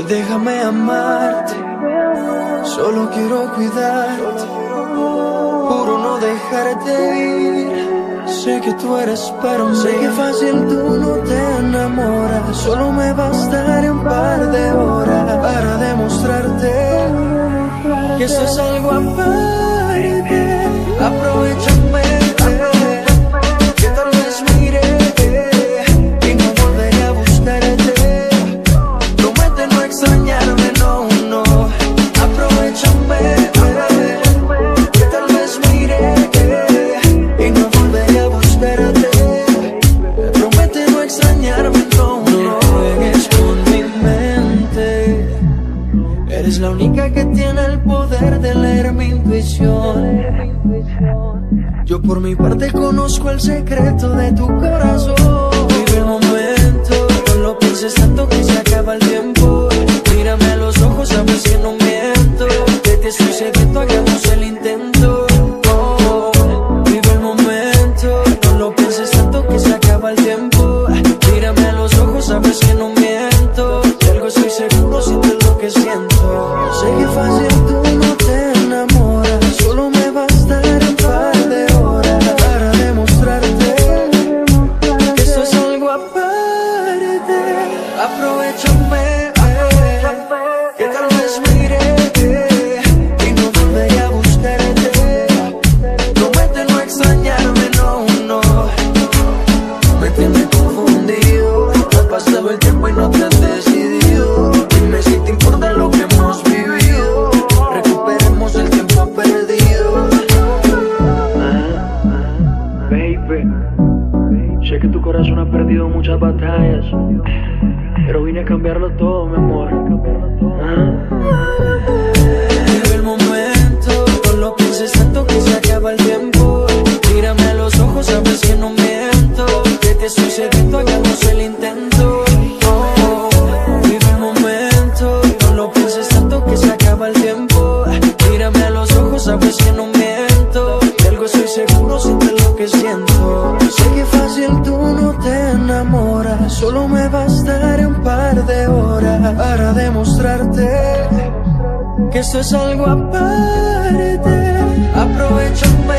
Déjame amarte, solo quiero cuidarte, juro no dejarte ir. Sé que tú eres para mí, sé que fácil tú no te enamoras. Solo me bastaré un par de horas para demostrarte que esto es algo aparte. Aprovechame, que tal vez mire y no volveré a buscarte. Promete no extrañarme, no, no. Aprovechame, que tal vez mire y no volveré a buscarte. Promete no extrañarme, no, no. Juegues con mi mente. Eres la única que tiene el poder de leer mi intuición. Yo por mi parte conozco el secreto de tu corazón. Vive el momento, no lo pienses tanto que se acaba el tiempo. Mírame a los ojos, sabes que no miento. Que te estoy sediento, hagamos el intento. Oh, vive el momento, no lo pienses tanto que se acaba el tiempo. Mírame a los ojos, sabes que no miento. De algo estoy seguro, sientes lo que siento. Sé que fácil tú no te enamoras. Solo me bastará un par de horas para demostrarte que esto es algo aparte. Aprovechame, que tal vez mire y no volveré a buscarte. Promete no extrañarme, no, no. Me tienes confundido, ha pasado el tiempo y no te has decidido. Dime si te importa lo que hemos vivido. Recuperemos el tiempo perdido. Baby, sé que tu corazón ha perdido muchas batallas, pero vine a cambiarlo todo, mi amor. Vive el momento, no lo pienses tanto que se acaba el tiempo. Mírame a los ojos, sabes que no miento. Que te estoy sediento, hagamos el intento. Oh, vive el momento, no lo pienses tanto que se acaba el tiempo. Mírame a los ojos, sabes que no miento. De algo estoy seguro, sientes lo que siento. Sé que fácil tú no te enamoras. Solo me bastará un par de horas para demostrarte que esto es algo aparte. Aprovechame,